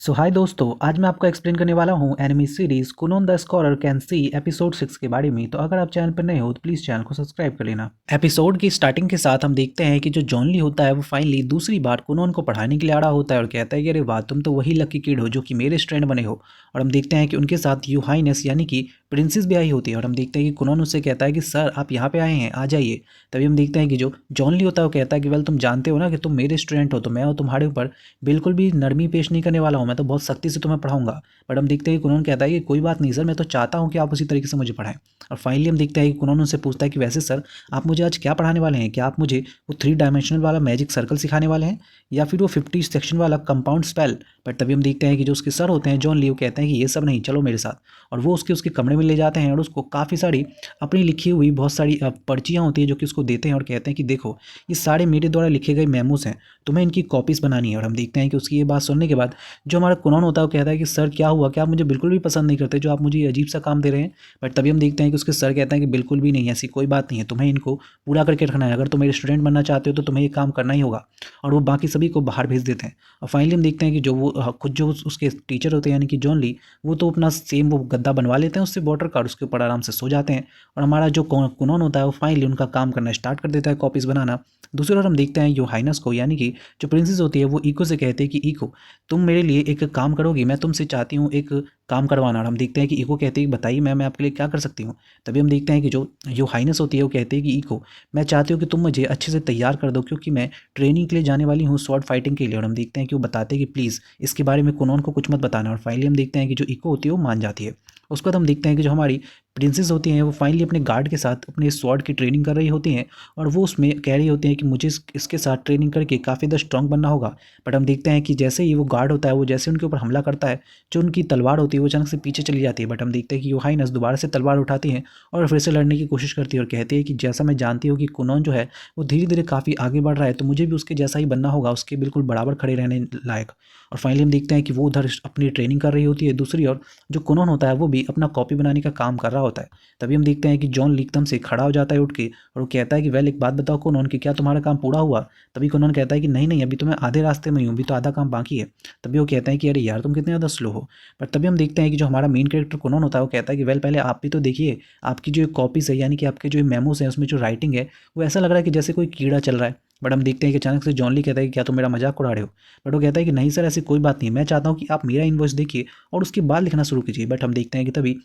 सो हाय दोस्तों, आज मैं आपको एक्सप्लेन करने वाला हूँ anime series Kunon the scholar can see episode 6 के बारे में। तो अगर आप चैनल पर नए हो तो प्लीज़ चैनल को सब्सक्राइब कर लेना। एपिसोड की स्टार्टिंग के साथ हम देखते हैं कि जो जॉन ली होता है वो फाइनली दूसरी बार कुनोन को पढ़ाने के लिए आ रहा होता है और कहता है कि अरे वाह, तुम तो वही लकी किड हो जो कि मेरे स्टूडेंट बने हो। और हम देखते हैं कि उनके साथ यू हाइनेस यानी कि प्रिंसेस भी आई होती है और हम देखते हैं कि कुनोन उससे कहता है कि सर आप यहाँ पे आए हैं, आ जाइए। तभी हम देखते हैं कि जो जॉन ली होता है वो कहता है कि वेल तुम जानते हो ना कि तुम मेरे स्टूडेंट हो, तो मैं तुम्हारे ऊपर बिल्कुल भी नरमी पेश नहीं करने वाला हूँ, मैं तो बहुत सख्ती से तुम्हें पढ़ाऊंगा। बट हम देखते हैं कि कुनोन कहता है कि कोई बात नहीं सर, मैं तो चाहता हूँ कि आप उसी तरीके से मुझे पढ़ाएं। और फाइनली हम देखते हैं कि कुनोन उनसे पूछता है कि वैसे सर आप मुझे आज क्या पढ़ाने वाले हैं, क्या आप मुझे वो 3 डायमेंशनल वाला मैजिक सर्कल सिखाने वाले हैं या फिर वो 50 सेक्शन वाला कंपाउंड स्पेल। बट तभी हम देखते हैं कि जो उसके सर होते हैं जॉन ली, वो कहते हैं कि ये सब नहीं, चलो मेरे साथ। और वो उसके उसके कमरे में ले जाते हैं और उसको काफ़ी सारी अपनी लिखी हुई बहुत सारी पर्चियाँ होती हैं जो कि उसको देते हैं और कहते हैं कि देखो ये सारे मेरे द्वारा लिखे गए मेमोस हैं, तुम्हें इनकी कॉपीज़ बनानी है। और हम देखते हैं कि उसकी ये बात सुनने के बाद जो हमारा कुनोन होता है वो कहता है कि सर क्या हुआ, क्या आप मुझे बिल्कुल भी पसंद नहीं करते जो आप मुझे ये अजीब सा काम दे रहे हैं। बट तभी हम देखते हैं कि उसके सर कहते हैं कि बिल्कुल भी नहीं, ऐसी कोई बात नहीं है, तुम्हें इनको पूरा करके रखना है, अगर तुम मेरे स्टूडेंट बनना चाहते हो तो तुम्हें ये काम करना ही होगा। और वो बाकी सभी को बाहर भेज देते हैं। और फाइनली हम देखते हैं कि जो वो खुद जो उसके टीचर होते हैं यानी कि जॉन ली, वो तो अपना सेम वो गद्दा बनवा लेते हैं उससे वॉटर का, उसके ऊपर आराम से सो जाते हैं। और हमारा जो कुनोन होता है वो फाइनली उनका काम करना स्टार्ट कर देता है, कॉपीज़ बनाना। दूसरी ओर हम देखते हैं यो हाइनस को यानी कि जो प्रिंसेस होती है वो इको से कहते हैं कि इको तुम मेरे लिए एक काम करोगी, मैं तुमसे चाहती हूँ एक काम करवाना। और हम देखते हैं कि इको कहती है कि बताइए मैं आपके लिए क्या कर सकती हूँ। तभी हम देखते हैं कि जो यो हाइनस होती है वो कहती है कि इको मैं चाहती हूँ कि तुम मुझे अच्छे से तैयार कर दो क्योंकि मैं ट्रेनिंग के लिए जाने वाली हूँ, स्वॉर्ड फाइटिंग के लिए। और हम देखते हैं कि वो बताते हैं कि प्लीज़ इसके बारे में कुनोन को कुछ मत बताना। और फाइनली हम देखते हैं कि जो इको होती है वो मान जाती है। उसके बाद हम देखते हैं कि जो हमारी प्रिंसेस होती हैं वो फाइनली अपने गार्ड के साथ अपने स्वॉर्ड की ट्रेनिंग कर रही होती हैं और वो उसमें कह रही होती हैं कि मुझे इसके साथ ट्रेनिंग करके काफ़ी ज़्यादा स्ट्रॉन्ग बनना होगा। बट हम देखते हैं कि जैसे ही वो गार्ड होता है वो जैसे उनके ऊपर हमला करता है, जो उनकी तलवार होती है वो अचानक से पीछे चली जाती है। बट हम देखते हैं कि योहाइनस दोबारा से तलवार उठाती हैं और फिर से लड़ने की कोशिश करती है और कहती है कि जैसा मैं जानती हूँ कि कुनोन जो है वो धीरे धीरे काफ़ी आगे बढ़ रहा है, तो मुझे भी उसके जैसा ही बनना होगा, उसके बिल्कुल बराबर खड़े रहने लायक। और फाइनली हम देखते हैं कि वो उधर अपनी ट्रेनिंग कर रही होती है, दूसरी ओर जो कुनोन होता है वो भी अपना कॉपी बनाने का काम कर रहा होता है। तभी हम देखते हैं कि जॉन एकदम से खड़ा हो जाता है उठ के और वो कहता है कि वेल एक बात बताओ कुनोन कि क्या तुम्हारा काम पूरा हुआ। तभी कुनोन कहता है कि नहीं नहीं, अभी तो मैं आधे रास्ते में हूँ, अभी तो आधा काम बाकी है। तभी वो कहता है कि अरे यार तुम कितने ज़्यादा स्लो हो। पर तभी हम देखते हैं कि जो हमारा मेन कैरेक्टर कुनोन होता है वो कहता है कि वेल पहले आप भी तो देखिए, आपकी जो कॉपीज़ है यानी कि आपके जो मेमोस हैं उसमें जो राइटिंग है वो ऐसा लग रहा है कि जैसे कोई कीड़ा चल रहा है। बट हम देखते हैं कि अचानक से जॉन ली कहता है कि क्या तुम मेरा मजाक उड़ा रहे हो। बट वो कहता है कि नहीं सर, ऐसी कोई बात नहीं, मैं चाहता हूँ कि आप मेरा इन्वॉइस देखिए और उसके बाद लिखना शुरू कीजिए। बट हम देखते हैं कि तभी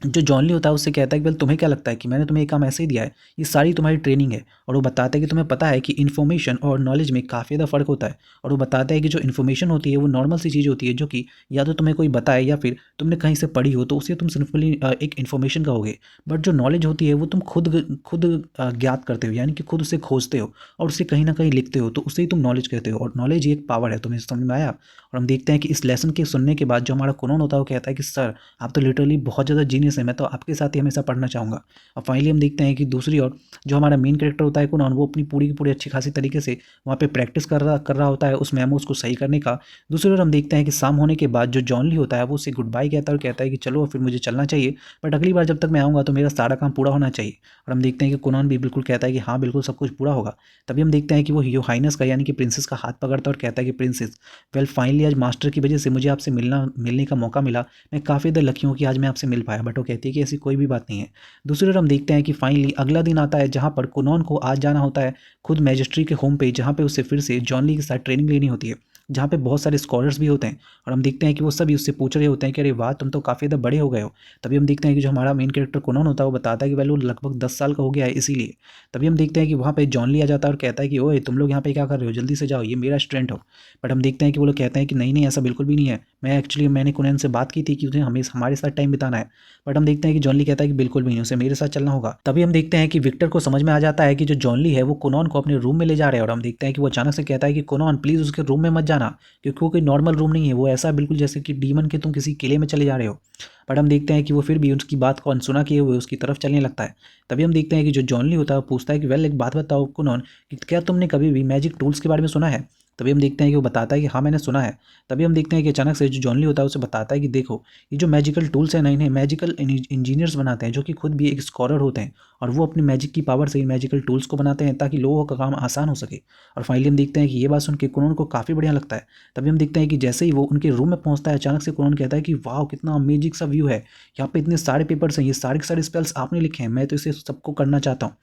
जो जॉन ली होता है उससे कहता है कि वेल तुम्हें क्या लगता है कि मैंने तुम्हें ये काम ऐसे ही दिया है, ये सारी तुम्हारी ट्रेनिंग है। और वो बताता है कि तुम्हें पता है कि इन्फॉर्मेशन और नॉलेज में काफ़ी ज़्यादा फ़र्क होता है। और वो बताता है कि जो इन्फॉर्मेशन होती है वो नॉर्मल सी चीज़ होती है जो कि या तो तुम्हें कोई बताए या फिर तुमने कहीं से पढ़ी हो तो उसे तुम सिंपली एक इन्फॉर्मेशन कहोगे। बट जो नॉलेज होती है वो तुम खुद ज्ञात करते हो यानी कि खुद उसे खोजते हो और उसे कहीं ना कहीं लिखते हो, तो उससे ही तुम नॉलेज कहते हो। और नॉलेज ही एक पावर है, तुम्हें समझ में आया। और हम देखते हैं कि इस लेसन के सुनने के बाद जो हमारा कुनोन होता है वो कहता है कि सर आप तो लिटरली बहुत ज़्यादा जीनियस है, मैं तो आपके साथ ही हमेशा पढ़ना चाहूँगा। और फाइनली हम देखते हैं कि दूसरी ओर जो हमारा मेन कैरेक्टर होता है कुनोन, वो अपनी पूरी की पूरी अच्छी खासी तरीके से वहाँ पे प्रैक्टिस कर रहा होता है उस मेमोस को सही करने का। दूसरी ओर हम देखते हैं कि शाम होने के बाद जो जॉन ली होता है वो उसे गुड बाय कहता है और कहता है कि चलो फिर मुझे चलना चाहिए, बट अगली बार जब तक मैं आऊँगा तो मेरा सारा काम पूरा होना चाहिए। और हम देखते हैं कि कुनोन भी बिल्कुल कहता है कि हाँ बिल्कुल सब कुछ पूरा होगा। तभी हम देखते हैं कि वो हीरो हाइनस का यानी कि प्रिंसेस का हाथ पकड़ता है और कहता है कि प्रिंसेस वेल फाइनली आज मास्टर की वजह से मुझे आपसे मिलने का मौका मिला, मैं काफ़ी ज़्यादा लकी हूँ कि आज मैं आपसे मिल पाया। बट वो कहती है कि ऐसी कोई भी बात नहीं है। दूसरी ओर हम देखते हैं कि फाइनली अगला दिन आता है जहाँ पर कुनोन को आज जाना होता है खुद मैजिस्ट्री के होम पे, जहाँ पे उसे फिर से जॉन ली के साथ ट्रेनिंग लेनी होती है, जहाँ पे बहुत सारे स्कॉलर्स भी होते हैं। और हम देखते हैं कि वो सभी उससे पूछ रहे होते हैं कि अरे वाह तुम तो काफ़ी ज़्यादा बड़े हो गए हो। तभी हम देखते हैं कि जो हमारा मेन कैरेक्टर कुनोन होता है वो बताता है कि वेल वो लगभग 10 साल का हो गया है इसीलिए। तभी हम देखते हैं कि वहाँ पे जॉन ली आ जाता है और कहता है कि ओए तुम लोग यहाँ पे क्या कर रहे हो, जल्दी से जाओ, ये मेरा स्टूडेंट हो। बट हम देखते हैं कि वो लोग कहते हैं कि नहीं नहीं ऐसा बिल्कुल भी नहीं है, मैंने कुनैन से बात की थी कि उसे हमें हमारे साथ टाइम बिताना है। बट हम देखते हैं कि जॉन ली कहता है कि बिल्कुल भी नहीं, उसे मेरे साथ चलना होगा। तभी हम देखते हैं कि विक्टर को समझ में आ जाता है कि जो जॉन ली है वो कुनॉन को अपने रूम में ले जा रहे हैं। और हम देखते हैं कि वो अचानक से कहता है कि कुनॉन प्लीज़ उसके रूम में मत जाना, क्योंकि वो कोई नॉर्मल रूम नहीं है, वो ऐसा बिल्कुल जैसे कि डीमन के तुम किसी किले में चले जा रहे हो। बट हम देखते हैं कि वो फिर भी उसकी बात को अनसुना किए हुए उसकी तरफ चलने लगता है। तभी हम देखते हैं कि जो जॉन ली होता है वो पूछता है कि वेल एक बात बताओ कुनॉन कि क्या तुमने कभी भी मैजिक टूल्स के बारे में सुना है। तभी हम देखते हैं कि वो बताता है कि हाँ मैंने सुना है। तभी हम देखते हैं कि अचानक से जो जॉन ली होता है उसे बताता है कि देखो ये जो मैजिकल टूल्स हैं ना, इन्हें मैजिकल इंजीनियर्स बनाते हैं जो कि खुद भी एक स्कॉलर होते हैं। और वो अपनी मैजिक की पावर से इन मैजिकल टूल्स को बनाते हैं ताकि लोगों का काम आसान हो सके। और फाइनली हम देखते हैं कि ये बात सुन के कुनोन को काफ़ी बढ़िया लगता है। तभी हम देखते हैं कि जैसे ही वो उनके रूम में पहुंचता है, अचानक से कुनोन कहता है कि वाह कितना अमेजिंग सा व्यू है, यहाँ पे इतने सारे पेपर्स हैं, ये सारे के सारे स्पेल्स आपने लिखे हैं, मैं तो इसे सबको करना चाहता हूँ।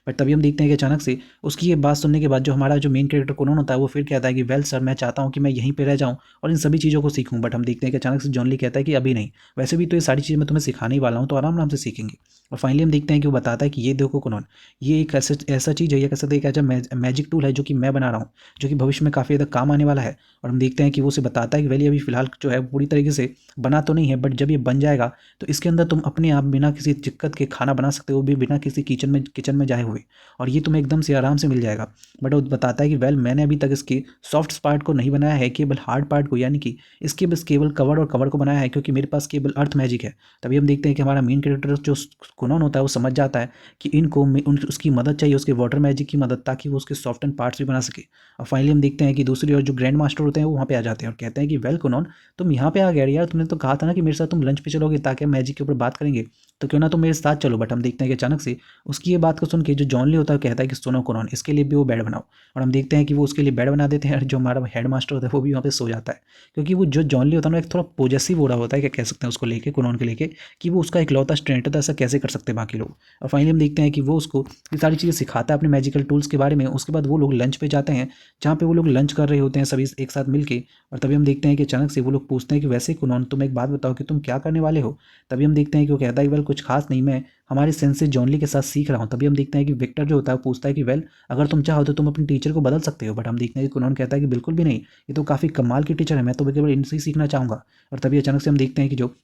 बट तभी हम देखते हैं कि अचानक से उसकी ये बात सुनने के बाद जो हमारा जो मेन कैरेक्टर कुनोन होता है वो फिर कहता है कि वेल सर, मैं चाहता हूँ कि मैं यहीं पे रह जाऊँ और इन सभी चीज़ों को सीखूँ। बट हम देखते हैं कि अचानक से जॉन ली कहता है कि अभी नहीं, वैसे भी तो ये सारी चीज़ें मैं तुम्हें सिखाने ही वाला हूँ, तो आराम आराम से सीखेंगे। और फाइनली हम देखते हैं कि वो बताता है कि ये देखो कुनोन, ये एक ऐसा चीज़ है, या कह सकते हैं एक ऐसा मैजिक टूल है जो कि मैं बना रहा हूँ, जो कि भविष्य में काफ़ी ज़्यादा काम आने वाला है। और हम देखते हैं कि वो उसे बताता है कि वेल ये अभी फिलहाल जो है पूरी तरीके से बना तो नहीं है, बट जब ये बन जाएगा तो इसके अंदर तुम अपने आप बिना किसी दिक्कत के खाना बना सकते हो, भी बिना किसी किचन में जाए हुए, और ये तुम्हें एकदम से आराम से मिल जाएगा। बट वो बताता है कि वेल मैंने अभी तक इसके सॉफ्ट पार्ट को नहीं बनाया है, केवल हार्ड पार्ट को, यानी कि इसके बस केवल कवर को बनाया है, क्योंकि मेरे पास केवल अर्थ मैजिक है। तभी हम देखते हैं कि हमारा मेन कैरेक्टर जो कुनोन होता है वो समझ जाता है कि इनको उसकी मदद चाहिए, उसके वाटर मैजिक की मदद, ताकि वो उसके सॉफ्ट एंड पार्ट्स भी बना सके। और फाइनली हम देखते हैं कि दूसरी ओर जो ग्रैंड मास्टर होते हैं वो वहाँ पे आ जाते हैं और कहते हैं कि वेल कुनोन, तुम यहाँ पे आ गए यार, तुमने तो कहा था ना कि मेरे साथ तुम लंच पे चलोगे ताकि हम मैजिक के ऊपर बात करेंगे, तो क्यों ना तुम मेरे साथ चलो। बट हम देखते हैं कि अचानक से उसकी ये बात को सुन के जो जॉन ली होता है कहता है कि सुनो कुनोन, इसके लिए भी वो बेड बनाओ। और हम देखते हैं कि वो उसके लिए बेड बना देते हैं, और जो हमारा हेड मास्टर होता है वो भी वहाँ पे सो जाता है, क्योंकि वो जो जॉन ली होता है ना एक थोड़ा पॉजेसिव हो रहा होता है, क्या कह सकते हैं उसको लेके, कुनोन के लेके, कि वो उसका इकलौता स्टूडेंट था, ऐसा कैसे कर सकते हैं बाकी लोग। और फाइनली हम देखते हैं कि वो उसको ये सारी चीज़ें सिखाता है अपने मैजिकल टूल्स के बारे में। उसके बाद वो लोग लंच पे जाते हैं, जहाँ पे वो लोग लंच कर रहे होते हैं सभी एक साथ मिलके। और तभी हम देखते हैं कि अचानक से वो लोग पूछते हैं कि वैसे कुनोन तुम एक बात बताओ कि तुम क्या करने वाले हो। तभी हम देखते हैं कि वो कहता है कि वेल कुछ खास नहीं, मैं हमारे सेंसे जॉनली के साथ सीख रहा हूँ। तभी हम देखते हैं कि विक्टर जो होता है वो पूछता है कि वेल अगर तुम चाहो तो तुम अपने टीचर को बदल सकते हो। बट हम देखते हैं कि कुनोन कहता है कि बिल्कुल भी नहीं, ये तो काफ़ी कमाल की टीचर है, मैं तो केवल इनसे ही सीखना चाहूँगा। और तभी अचानक से हम देखते हैं कि जो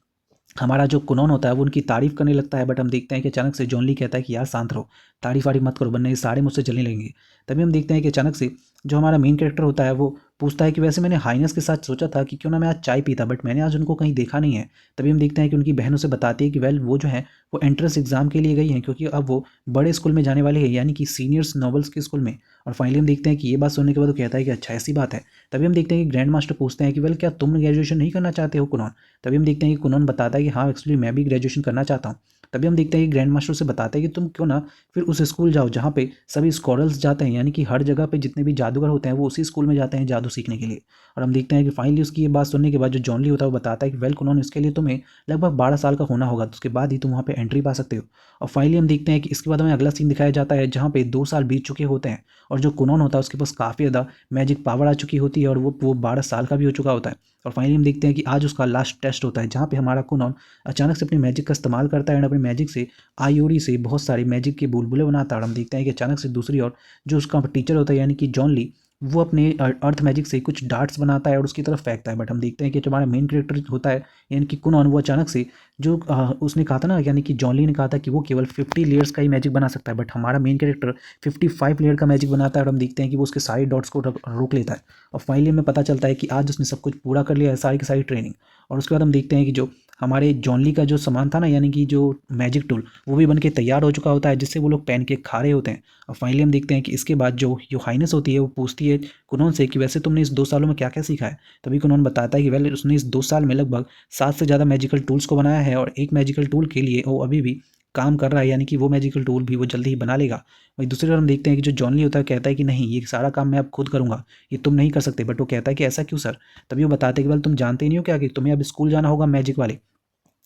हमारा जो कुनोन होता है वो उनकी तारीफ करने लगता है। बट हम देखते हैं कि अचानक से जॉन ली कहता है कि यार शांत रहो, तारीफ वारीफ मत करो वरना ये सारे मुझसे चलने लगेंगे। तभी हम देखते हैं कि अचानक से जो हमारा मेन कैरेक्टर होता है वो पूछता है कि वैसे मैंने हाइनेस के साथ सोचा था कि क्यों ना मैं आज चाय पीता, बट मैंने आज उनको कहीं देखा नहीं है। तभी हम देखते हैं कि उनकी बहन उसे बताती है कि वेल वो जो है वो एंट्रेंस एग्जाम के लिए गई हैं, क्योंकि अब वो बड़े स्कूल में जाने वाले हैं, यानी कि सीनियर्स नॉवेल्स के स्कूल में। और फाइनली हम देखते हैं कि ये बात सुनने के बाद वो कहता है कि अच्छा ऐसी बात है। तभी हम देखते हैं कि ग्रैंड मास्टर पूछते हैं कि वेल क्या तुम ग्रेजुएशन नहीं करना चाहते हो कुनोन। तभी हम देखते हैं कि कुनोन बताता है कि हाँ एक्चुअली मैं भी ग्रेजुएशन करना चाहता हूँ। तभी हम देखते हैं कि ग्रैंड मास्टर से बताते हैं कि तुम क्यों ना फिर उस स्कूल जाओ जहाँ पे सभी स्कॉलर्स जाते हैं, यानी कि हर जगह पे जितने भी जादूगर होते हैं वो उसी स्कूल में जाते हैं जादू सीखने के लिए। और हम देखते हैं कि फाइनली उसकी ये बात सुनने के बाद जो जॉन ली होता है वो बताता है कि वेल कुनोन इसके लिए तुम्हें लगभग 12 साल का होना होगा, तो उसके बाद ही तुम वहाँ पे एंट्री पा सकते हो। और फाइनली हम देखते हैं कि इसके बाद हमें अगला सीन दिखाया जाता है जहाँ पे 2 साल बीत चुके होते हैं, और जो कुनोन होता है उसके पास काफ़ी ज़्यादा मैजिक पावर आ चुकी होती है, और वो 12 साल का भी हो चुका होता है। और फाइनली हम देखते हैं कि आज उसका लास्ट टेस्ट होता है, जहाँ पे हमारा कुनोन अचानक से अपनी मैजिक का इस्तेमाल करता है और अपनी मैजिक से आयोरी से बहुत सारे मैजिक के बुलबुले बनाता है। और हम देखते हैं कि अचानक से दूसरी ओर जो उसका टीचर होता है यानी कि जॉन ली, वो अपने अर्थ मैजिक से कुछ डार्ट्स बनाता है और उसकी तरफ फेंकता है। बट हम देखते हैं कि जो हमारा मेन कैरेक्टर होता है यानी कि कुनोन, वो अचानक से जो उसने कहा था ना, यानी कि जॉन ली ने कहा था कि वो केवल 50 लेयर्स का ही मैजिक बना सकता है, बट हमारा मेन कैरेक्टर 55 लेयर का मैजिक बनाता है। और हम देखते हैं कि वो उसके सारे डॉट्स को रोक लेता है। और फाइनली हमें पता चलता है कि आज उसने सब कुछ पूरा कर लिया है, सारी की सारी ट्रेनिंग। और उसके बाद हम देखते हैं कि जो हमारे जॉन ली का जो सामान था ना, यानी कि जो मैजिक टूल, वो भी बन के तैयार हो चुका होता है, जिससे वो लोग पहन के खा रहे होते हैं। और फाइनली हम देखते हैं कि इसके बाद जो हाइनेस होती है वो पूछती है कुनोन से कि वैसे तुमने इस 2 सालों में क्या क्या सीखा है। तभी कुनोन बताता है कि वेल उसने इस 2 साल में लगभग 7 से ज़्यादा मैजिकल टूल्स को बनाया है, और एक मैजिकल टूल के लिए वो अभी भी काम कर रहा है, यानी कि वो मैजिकल टूल भी वो जल्दी ही बना लेगा। वहीं दूसरी ओर हम देखते हैं कि जो जॉन ली होता है कहता है कि नहीं, ये सारा काम मैं अब खुद करूंगा, ये तुम नहीं कर सकते। बट वो कहता है कि ऐसा क्यों सर। तभी वो बताते हैं कि वेल तुम जानते ही नहीं हो क्या कि तुम्हें अब स्कूल जाना होगा मैजिक वाले।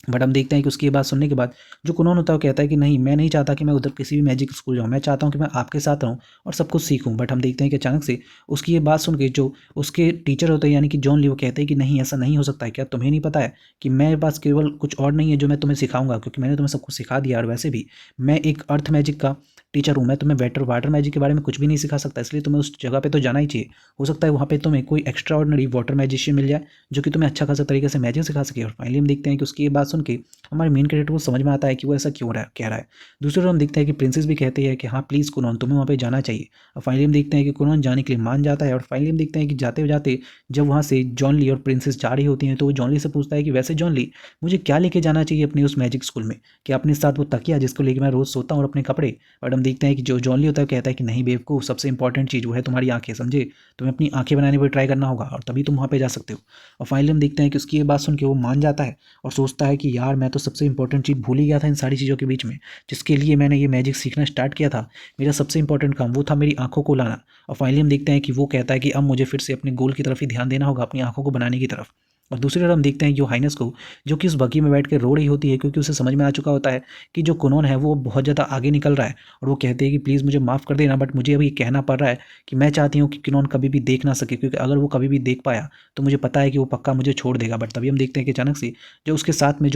बट हम देखते हैं कि उसकी ये बात सुनने के बाद जो कुनोन होता है वो कहता है कि नहीं, मैं नहीं चाहता कि मैं उधर किसी भी मैजिक स्कूल जाऊँ, मैं चाहता हूँ कि मैं आपके साथ रहूँ और सब कुछ सीखूँ। बट हम देखते हैं कि अचानक से उसकी ये बात सुन के जो उसके टीचर होते हैं यानी कि जॉन ली, वो कहते हैं कि नहीं ऐसा नहीं हो सकता है, क्या तुम्हें नहीं पता है कि मेरे पास केवल कुछ और नहीं है जो मैं तुम्हें सिखाऊंगा, क्योंकि मैंने तुम्हें सब कुछ सिखा दिया। और वैसे भी मैं एक अर्थ मैजिक का टीचर हूँ, मैं तुम्हें वाटर मैजिक के बारे में कुछ भी नहीं सिखा सकता, इसलिए तुम्हें उस जगह पे तो जाना ही चाहिए। हो सकता है वहाँ पे तुम्हें कोई एक्स्ट्रा ऑर्डिनरी वाटर मैजिशियन मिल जाए जो कि तुम्हें अच्छा खासा तरीके से मैजिक सिखा सके। और फाइनली हम देखते हैं कि उसकी ये बात सुन के हमारे मेन कैरेक्टर को समझ में आता है कि वो ऐसा क्यों कह रहा है। दूसरी ओर हम देखते हैं कि प्रिंसेस भी कहती है कि हाँ प्लीज़ कुनोन, तुम्हें वहाँ पे जाना चाहिए। और फाइनली हम देखते हैं कि कुनोन जाने के लिए मान जाता है। और फाइनली हम देखते हैं कि जाते जाते जब वहाँ से जॉन ली और प्रिंसेस जा रही होती हैं, तो वो जॉन ली से पूछता है कि वैसे जॉन ली, मुझे क्या लेके जाना चाहिए अपने उस मैजिक स्कूल में, कि अपने साथ वो तकिया जिसको लेके मैं रोज़ सोता हूँ और अपने कपड़े। बट हम देखते हैं कि जो जॉन ली होता है कहता है कि नहीं बेवकूफ़, सबसे इंपॉर्टेंट चीज़ वो है तुम्हारी आंखें, समझे, तुम्हें अपनी आंखें बनाने पर ट्राई करना होगा और तभी तुम वहाँ पे जा सकते हो। और फाइनली हम देखते हैं कि उसकी ये बात सुन के वो मान जाता है और सोचता है कि यार मैं तो सबसे इंपॉर्टेंट चीज़ भूल ही गया था इन सारी चीज़ों के बीच में, जिसके लिए मैंने ये मैजिक सीखना स्टार्ट किया था। मेरा सबसे इंपॉर्टेंट काम वो था मेरी आंखों को लाना। और फाइनली हम देखते हैं कि वो कहता है कि अब मुझे फिर से अपने गोल की तरफ ही ध्यान देना होगा, अपनी आंखों को बनाने की तरफ। और दूसरी तरफ हम देखते हैं यो हाइनेस को, जो कि उस बग्गी में बैठ के रो रही होती है, क्योंकि उसे समझ में आ चुका होता है कि जो कुनोन है वो बहुत ज़्यादा आगे निकल रहा है। और वो कहते हैं कि प्लीज़ मुझे माफ़ कर देना, बट मुझे अभी कहना पड़ रहा है कि मैं चाहती हूँ कि कुनोन कभी भी देख ना सके, क्योंकि अगर वो कभी भी देख पाया तो मुझे पता है कि वो पक्का मुझे छोड़ देगा। बट तभी हम देखते हैं कि अचानक से जो उसके साथ में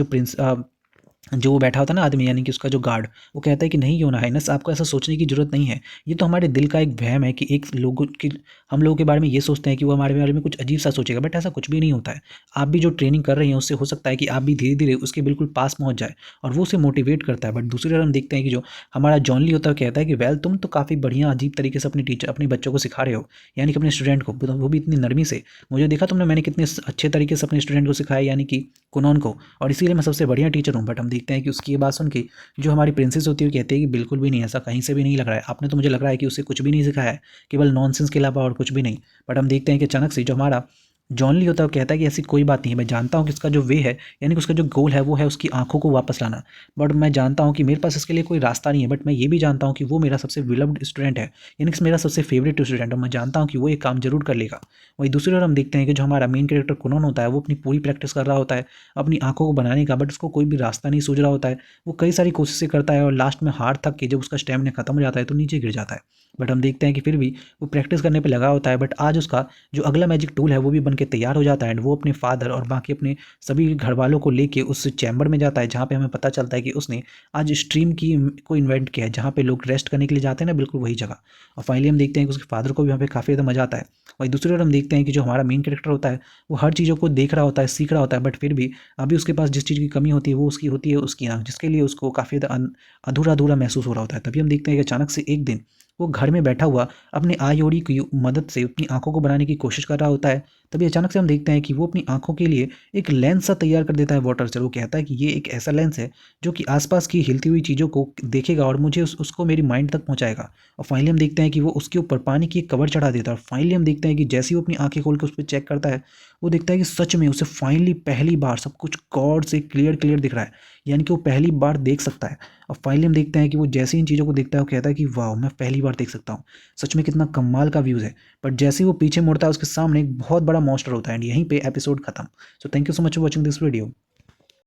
जो वो बैठा होता है ना आदमी, यानी कि उसका जो गार्ड, वो कहता है कि नहीं योना हाइनेस, आपको ऐसा सोचने की जरूरत नहीं है। ये तो हमारे दिल का एक वहम है कि एक लोगों की, हम लोगों के बारे में ये सोचते हैं कि वो हमारे बारे में कुछ अजीब सा सोचेगा, बट ऐसा कुछ भी नहीं होता है। आप भी जो ट्रेनिंग कर रही हैं उससे हो सकता है कि आप भी धीरे धीरे उसके बिल्कुल पास पहुंच जाए, और वो उसे मोटिवेट करता है। बट दूसरी तरफ हम देखते हैं कि जो हमारा जॉनली होता है कहता है कि वेल तुम तो काफ़ी बढ़िया अजीब तरीके से अपने बच्चों को सिखा रहे हो, यानी कि अपने स्टूडेंट को, वो भी इतनी नरमी से। मुझे देखा तुमने, मैंने कितने अच्छे तरीके से अपने स्टूडेंट को सिखाया, यानी कि कुनोन को, और इसीलिए मैं सबसे बढ़िया टीचर हूँ। बट हम देखते हैं कि उसकी ये बात सुन के जो हमारी प्रिंसेस होती है वो कहती है कि बिल्कुल भी नहीं, ऐसा कहीं से भी नहीं लग रहा है, आपने तो मुझे लग रहा है कि उसे कुछ भी नहीं सिखाया है, केवल नॉनसेंस के अलावा और कुछ भी नहीं। बट हम देखते हैं कि अचानक से जो हमारा जॉनली होता है वो कहता है कि ऐसी कोई बात नहीं है, मैं जानता हूँ कि उसका जो वे है, यानी कि उसका जो गोल है वो है उसकी आंखों को वापस लाना। बट मैं जानता हूँ कि मेरे पास इसके लिए कोई रास्ता नहीं है, बट मैं ये भी जानता हूँ कि वो मेरा सबसे विलव्ड स्टूडेंट है, यानी कि मेरा सबसे फेवरेट स्टूडेंट है। मैं जानता हूँ कि वो ये काम जरूर कर लेगा। वही दूसरी ओर हम देखते हैं कि जो हमारा मेन कैरेक्टर कुनोन होता है वो अपनी पूरी प्रैक्टिस कर रहा होता है अपनी आंखों को बनाने का, बट उसको कोई भी रास्ता नहीं सूझ रहा होता है। वो कई सारी कोशिशें करता है और लास्ट में हार थक के जब उसका स्टैमिना खत्म हो जाता है तो नीचे गिर जाता है। बट हम देखते हैं कि फिर भी वो प्रैक्टिस करने पे लगा होता है। बट आज उसका जो अगला मैजिक टूल है वो भी बन के तैयार हो जाता है, एंड वो अपने फादर और बाकी अपने सभी घर वालों को लेके उस चैम्बर में जाता है, जहाँ पे हमें पता चलता है कि उसने आज स्ट्रीम की को इन्वेंट किया है, जहाँ पे लोग रेस्ट करने के लिए जाते हैं ना, बिल्कुल वही जगह। और फाइनली हम देखते हैं कि उसके फादर को भी वहाँ पे काफ़ी ज़्यादा मजा आता है। वही दूसरी ओर हम देखते हैं कि जो हमारा मेन कैरेक्टर होता है वो हर चीज़ों को देख रहा होता है, सीख रहा होता है, बट फिर भी अभी उसके पास जिस चीज़ की कमी होती है वो उसकी होती है उसकी आँख, जिसके लिए उसको काफ़ी ज़्यादा अधूरा अधूरा महसूस हो रहा होता है। तभी हम देखते हैं कि अचानक से एक दिन वो घर में बैठा हुआ अपने आयोडी की मदद से अपनी आंखों को बनाने की कोशिश कर रहा होता है। तभी अचानक से हम देखते हैं कि वो अपनी आंखों के लिए एक लेंस सा तैयार कर देता है वाटर से। वो कहता है कि ये एक ऐसा लेंस है जो कि आसपास की हिलती हुई चीज़ों को देखेगा और मुझे उसको मेरी माइंड तक पहुंचाएगा। और फाइनली हम देखते हैं कि वो उसके ऊपर पानी की एक कवर चढ़ा देता है। और फाइनली हम देखते हैं कि जैसे ही वो अपनी आंखें खोल के उस पर चेक करता है, वो देखता है कि सच में उसे फाइनली पहली बार सब कुछ गॉड से क्लियर क्लियर दिख रहा है, यानी कि वो पहली बार देख सकता है। और फाइनली हम देखते हैं कि वो जैसे ही इन चीज़ों को देखता है वो कहता है कि वाह, मैं पहली बार देख सकता हूँ, सच में कितना कमाल का व्यूज़ है। बट जैसे ही वो पीछे मुड़ता है उसके सामने एक बहुत बड़ा मॉन्स्टर होता है, एंड यहीं पे एपिसोड खत्म। So thank you so much for watching this video.